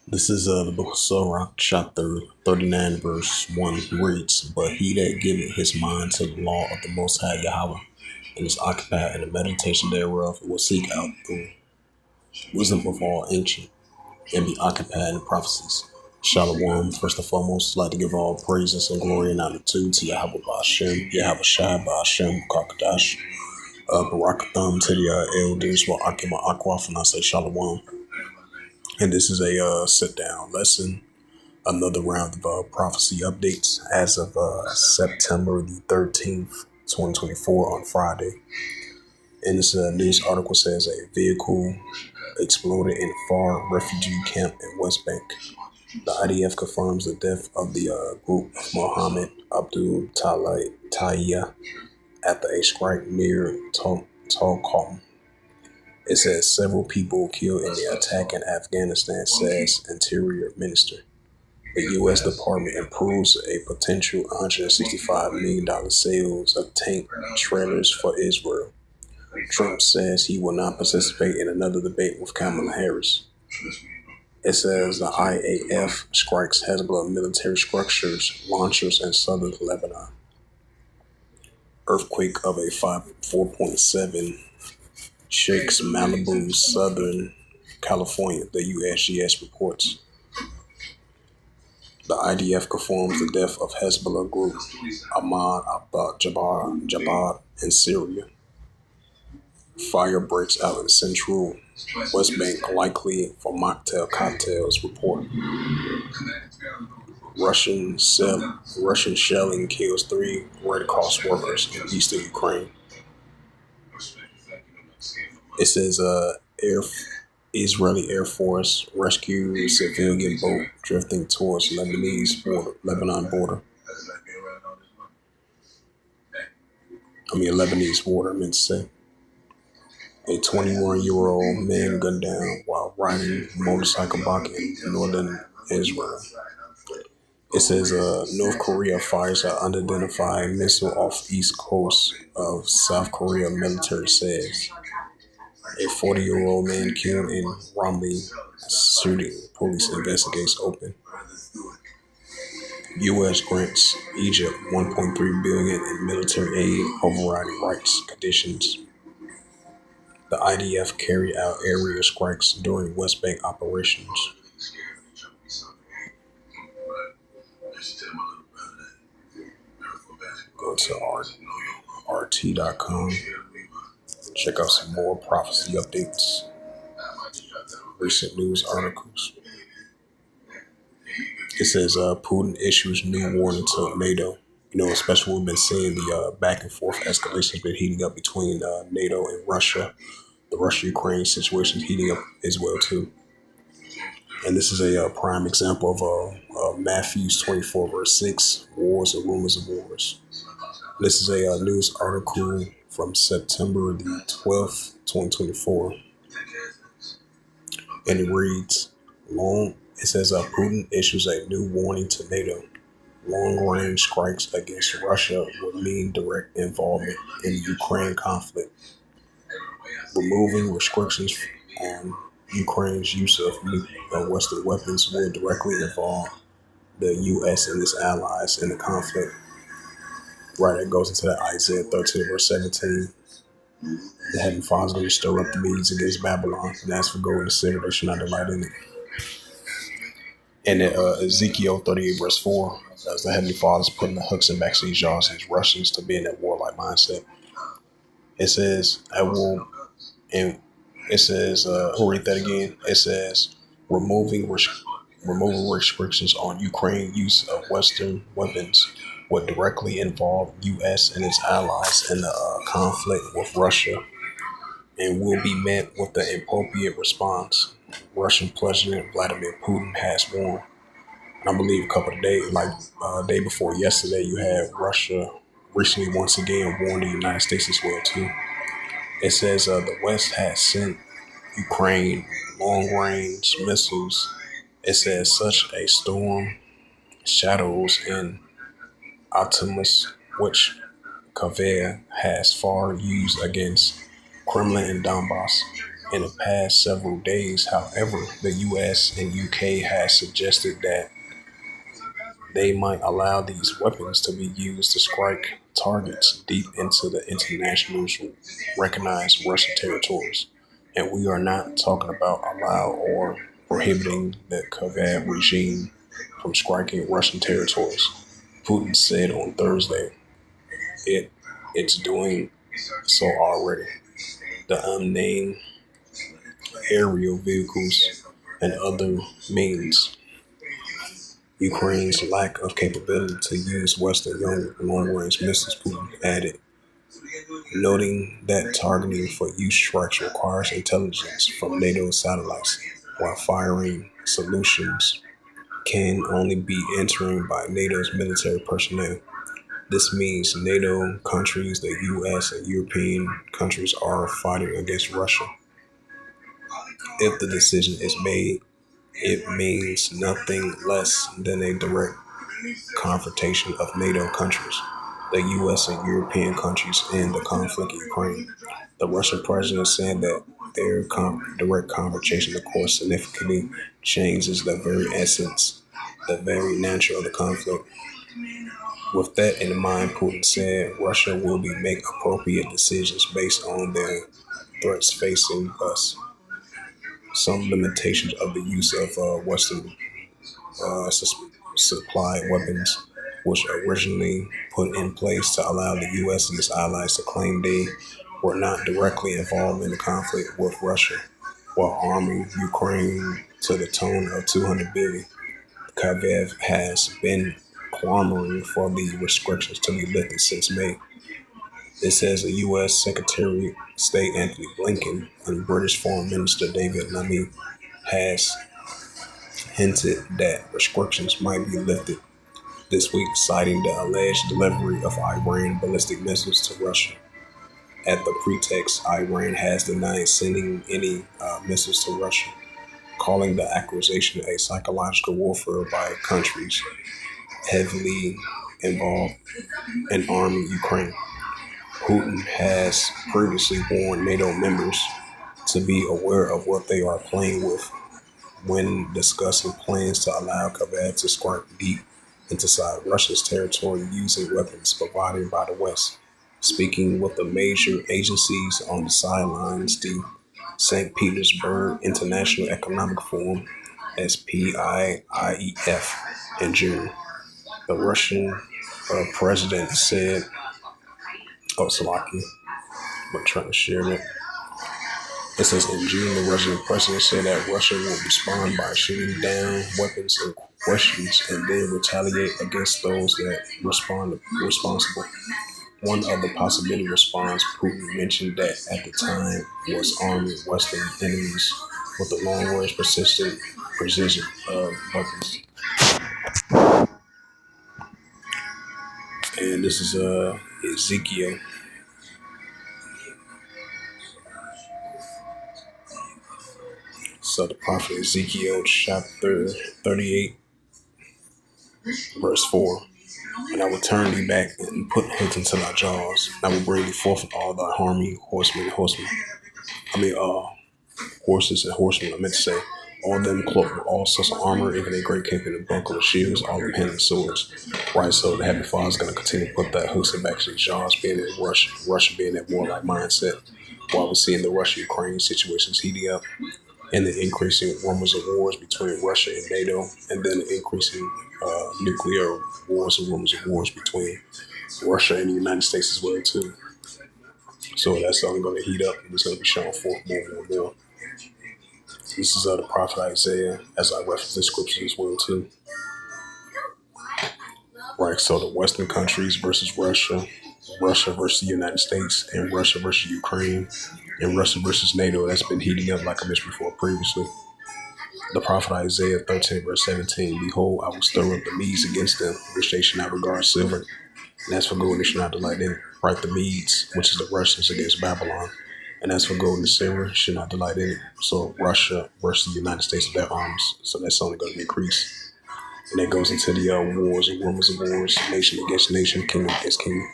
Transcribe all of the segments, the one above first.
This is the book of Sirach, chapter 39, verse 1 reads, "But he that giveth his mind to the law of the Most High Yahweh, and is occupied in the meditation thereof, will seek out the wisdom of all ancient, and be occupied in prophecies." Shalom. First and foremost, I'd like to give all praises and glory and honor to Yahweh Ba'ashem, Yahweh Shai Ba'ashem, Kakadash, Barakatham to the elders, wa Akima Akwaf, and I say Shalom. And this is a sit-down lesson, another round of prophecy updates as of September the 13th, 2024 on Friday. And this news article says a vehicle exploded in a far refugee camp in West Bank. The IDF confirms the death of the group of Mohammed Abdul Tayya after a strike near Tulkarm. It says several people killed in the attack in Afghanistan, says Interior Minister. The U.S. Department approves a potential $165 million sales of tank trailers for Israel. Trump says he will not participate in another debate with Kamala Harris. It says the IAF strikes Hezbollah military structures, launchers in southern Lebanon. Earthquake of a 4.7 shakes Malibu, Southern California, the USGS reports. The IDF confirms the death of Hezbollah group Ahmad Jabbar in Syria. Fire breaks out in central West Bank, likely for mocktail cocktails, report. Russian shelling kills 3 Red Cross workers in eastern Ukraine. It says Israeli Air Force rescues civilian boat drifting towards Lebanon border. Lebanese water, I meant to say. A 21-year-old man gunned down while riding a motorcycle back in northern Israel. It says North Korea fires an unidentified missile off east coast of South Korea, military says. A 40-year-old man killed in Romney shooting. Police investigates open. U.S. grants Egypt $1.3 billion in military aid, overriding rights conditions. The IDF carried out area strikes during West Bank operations. Go to RT.com. Check out some more prophecy updates, recent news articles. It says Putin issues new warning to NATO. Especially we've been seeing the back and forth escalations been heating up between NATO and Russia. The Russia-Ukraine situation is heating up as well too. And this is a prime example of Matthew 24 verse 6, wars and rumors of wars. This is a news article from September the 12th, 2024. And it reads, it says Putin issues a new warning to NATO. Long-range strikes against Russia would mean direct involvement in the Ukraine conflict. Removing restrictions on Ukraine's use of Western weapons will directly involve the U.S. and its allies in the conflict. Right, it goes into that Isaiah 13 verse 17. The heavenly Father is going to stir up the Medes against Babylon, and as for gold and silver, they should not delight in it. And Ezekiel 38 verse 4, as the heavenly Father is putting the hooks and backs of these jaws and Russians to be in that warlike mindset. It says, I'll read that again. It says, removing restrictions on Ukraine use of Western weapons would directly involve U.S. and its allies in the conflict with Russia. and will be met with the appropriate response. Russian President Vladimir Putin has warned. And I believe a couple of days, like day before yesterday, you had Russia recently once again warned the United States as well too. It says the West has sent Ukraine long-range missiles. It says such a storm shadows in Optimus, which Kaveh has far used against Kremlin and Donbass. In the past several days, however, the US and UK has suggested that they might allow these weapons to be used to strike targets deep into the international's recognized Russian territories. And we are not talking about allow or prohibiting the Kiev regime from striking Russian territories. Putin said on Thursday it's doing so already. The unnamed aerial vehicles and other means. Ukraine's lack of capability to use Western long-range missiles, Putin added, noting that targeting for use strikes requires intelligence from NATO satellites, while firing solutions can only be entering by NATO's military personnel. This means NATO countries, the US, and European countries are fighting against Russia. If the decision is made, it means nothing less than a direct confrontation of NATO countries, the US and European countries in the conflict in Ukraine. The Russian president said that their direct confrontation, of course, significantly changes the very essence, the very nature of the conflict. With that in mind, Putin said Russia will be make appropriate decisions based on their threats facing us. Some limitations of the use of Western supply weapons, which originally put in place to allow the U.S. and its allies to claim they were not directly involved in the conflict with Russia, while arming Ukraine to the tune of $200 billion. Kiev has been clamoring for the restrictions to be lifted since May. It says the U.S. Secretary of State Anthony Blinken and British Foreign Minister David Lammy has hinted that restrictions might be lifted this week, citing the alleged delivery of Iran ballistic missiles to Russia. At the pretext, Iran has denied sending any missiles to Russia, calling the accusation a psychological warfare by countries heavily involved in arming Ukraine. Putin has previously warned NATO members to be aware of what they are playing with when discussing plans to allow Kiev to strike deep inside Russia's territory using weapons provided by the West. Speaking with the major agencies on the sidelines, the St. Petersburg International Economic Forum, SPIEF, in June, the Russian president said, Salaki, I'm trying to share it. It says in June, the Russian president said that Russia will respond by shooting down weapons and questions and then retaliate against those that respond responsible. One of the possibility response Putin mentioned that at the time was arming Western enemies with the long-range precision weapons. And this is Ezekiel. So the prophet Ezekiel chapter 38, verse 4. And I will turn thee back and put hooks into thy jaws. And I will bring thee forth with all thy army, horsemen and horsemen. Horses and horsemen, I meant to say. All them cloaked with all sorts of armor, even a great cape and a buckle of shields, all them handling swords. Right, so the Heavenly Father is going to continue to put that hooks and back to the jaws, being in Russia being that warlike mindset. While we're seeing the Russia-Ukraine situations heating up, and the increasing rumors of wars between Russia and NATO, and then the increasing nuclear wars and rumors of wars between Russia and the United States as well too. So that's only going to heat up, and it's going to be shown forth more and more. This is the prophet Isaiah, as I reference the scriptures as well too. Right, so the Western countries versus Russia, Russia versus the United States, and Russia versus Ukraine, and Russia versus NATO. That's been heating up, like I mentioned before previously. The prophet Isaiah 13, verse 17, Behold, I will stir up the Medes against them, which they should not regard silver. And as for gold, they should not delight in it. Right, the Medes, which is the Russians against Babylon. And as for gold and silver, should not delight in it. So Russia versus the United States with their arms. So that's only going to increase. And that goes into the wars and rumors of wars, nation against nation, kingdom against kingdom.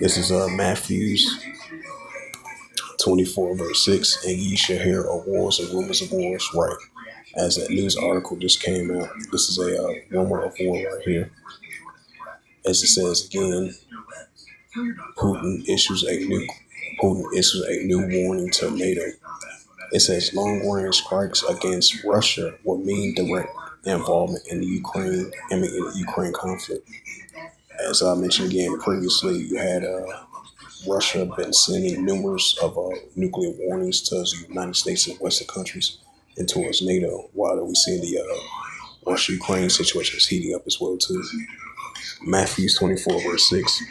This is Matthew's 24, verse 6. And ye shall hear of wars and rumors of wars. Right. As that news article just came out, this is a rumor of war right here. As it says again, Putin issues a new warning to NATO. It says long-range strikes against Russia will mean direct involvement in the Ukraine conflict. As I mentioned again previously, you had Russia been sending numerous of nuclear warnings to the United States and Western countries and towards NATO, while we see the Russia-Ukraine situation is heating up as well too. Matthew 24, verse 6.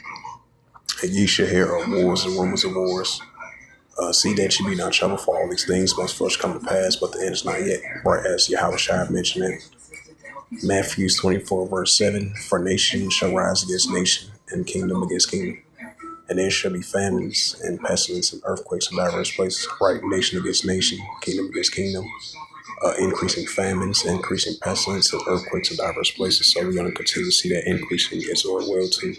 And ye shall hear of wars and rumors of wars. See that ye be not troubled, for all these things must first come to pass, but the end is not yet. Right, as Yahweh Shai mentioned it. Matthew 24, verse 7. For nation shall rise against nation, and kingdom against kingdom. And there shall be famines and pestilence and earthquakes in diverse places. Right, nation against nation, kingdom against kingdom. Increasing famines, increasing pestilence, and earthquakes in diverse places. So we're going to continue to see that increasing as well too.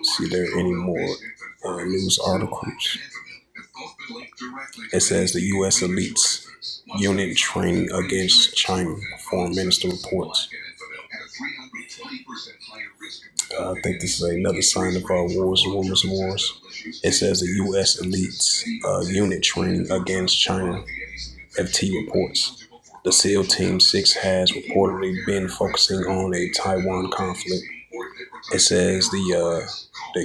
See there any more news articles? It says the U.S. elites unit training against China. Foreign minister reports. I think this is another sign of wars and rumors of wars. It says the U.S. elites unit training against China. FT reports. The SEAL Team 6 has reportedly been focusing on a Taiwan conflict. It says the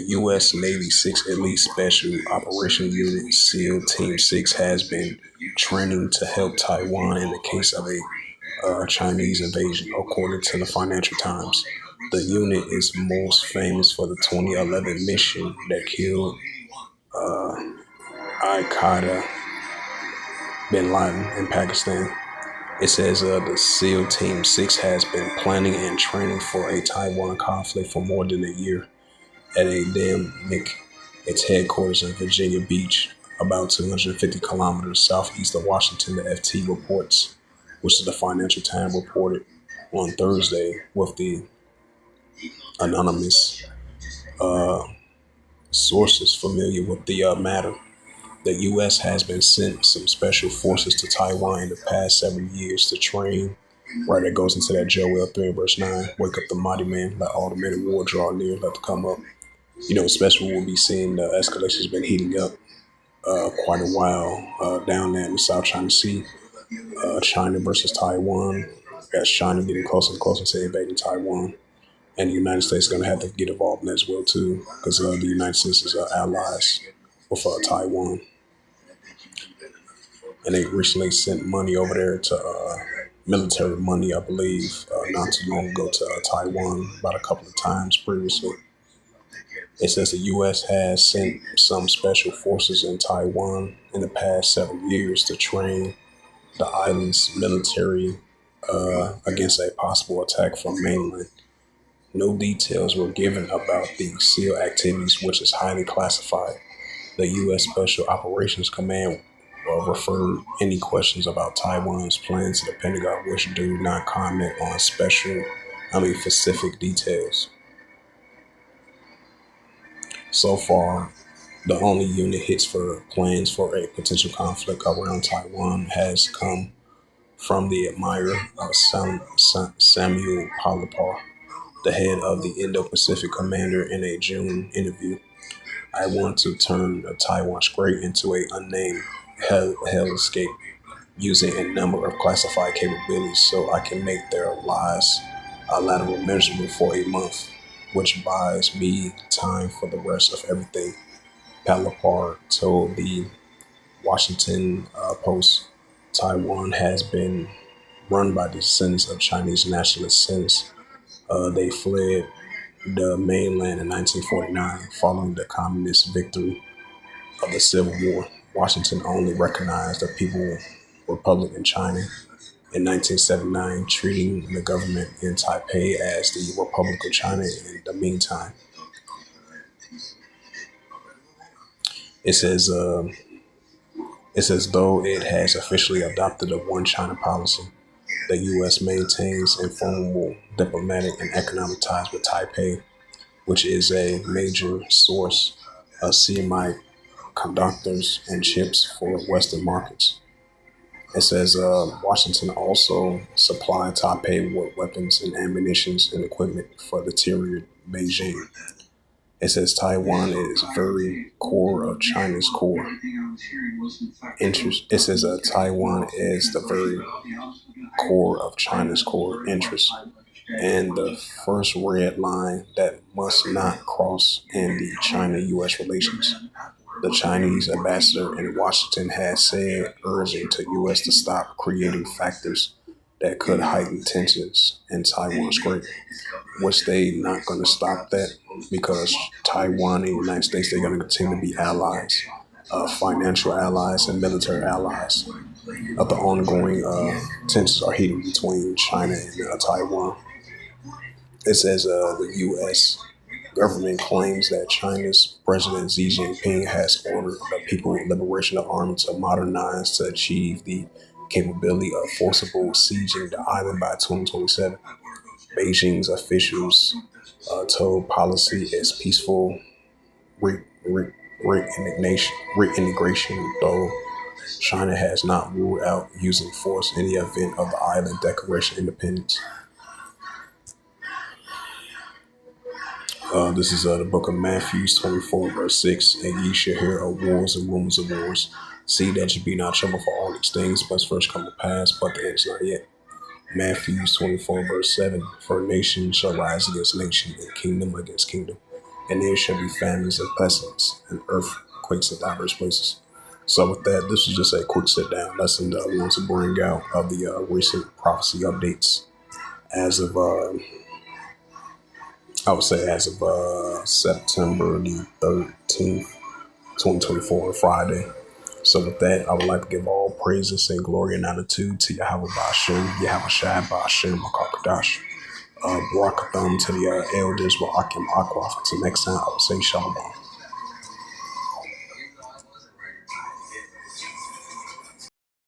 U.S. Navy 6 Elite Special Operation Unit SEAL Team 6 has been training to help Taiwan in the case of a Chinese invasion, according to the Financial Times. The unit is most famous for the 2011 mission that killed Al-Qaeda bin Laden in Pakistan. It says the SEAL Team 6 has been planning and training for a Taiwan conflict for more than a year at a dam-nick, its headquarters in Virginia Beach, about 250 kilometers southeast of Washington, the FT reports, which is the Financial Times reported on Thursday with the anonymous sources familiar with the matter. The U.S. has been sent some special forces to Taiwan in the past 7 years to train. Right, that goes into that Joel 3 verse 9. Wake up the mighty man, let all the men of war draw near, let them come up. You know, especially we'll be seeing the escalation has been heating up quite a while down there in the South China Sea. China versus Taiwan. As China getting closer and closer to invading Taiwan. And the United States is going to have to get involved in that as well, too, because the United States is allies with Taiwan. And they recently sent money over there to military money, I believe, not too long ago to Taiwan, about a couple of times previously. It says the U.S. has sent some special forces in Taiwan in the past 7 years to train the island's military against a possible attack from mainland. No details were given about the SEAL activities, which is highly classified. The U.S. Special Operations Command referred any questions about Taiwan's plans to the Pentagon, which do not comment on specific details. So far, the only unit hits for plans for a potential conflict around Taiwan has come from the admirer Samuel Palapar, the head of the Indo-Pacific Commander, in a June interview. I want to turn the Taiwan Strait into an unnamed hellscape using a number of classified capabilities so I can make their lives lateral miserable for a month, which buys me time for the rest of everything, Palapar told the Washington Post. Taiwan has been run by descendants of Chinese nationalists since they fled the mainland in 1949 following the communist victory of the Civil War. Washington only recognized the People Republic in China in 1979, treating the government in Taipei as the Republic of China. In the meantime, it says it's as though it has officially adopted a one China policy. The U.S. maintains informal diplomatic and economic ties with Taipei, which is a major source of semiconductors and chips for Western markets. It says Washington also supplied Taipei with weapons and ammunition and equipment for the deteriorated Beijing. It says Taiwan is very core of China's core interest. It says Taiwan is the very core of China's core interest and the first red line that must not cross in the China-U.S. relations. The Chinese ambassador in Washington has said, urging the U.S. to stop creating factors that could heighten tensions in Taiwan Strait, which they not going to stop that because Taiwan and the United States, they're going to continue to be allies, financial allies and military allies of the ongoing tensions are heating between China and Taiwan. It says the U.S. government claims that China's President Xi Jinping has ordered the People's Liberation Army to modernize to achieve the capability of forcible sieging the island by 2027. Beijing's officials told policy is peaceful reintegration, though China has not ruled out using force in the event of the island declaration of independence. This is the book of Matthew 24, verse 6. And ye shall hear of wars and rumors of wars. See that ye be not troubled, for all these things must first come to pass, but the end is not yet. Matthew 24, verse 7. For nation shall rise against nation, and kingdom against kingdom. And there shall be famines and pestilence, and earthquakes in diverse places. So with that, this was just a quick sit-down lesson that I want to bring out of the recent prophecy updates as of I would say as of September the 13th, 2024, Friday. So with that, I would like to give all praises and glory and attitude to Yahweh Ba'ashem, Yahweh Shai Ba'ashem, Makakadash. Barakatham to the elders, Wa'akim Aqua. Until next time, I will say Shalom.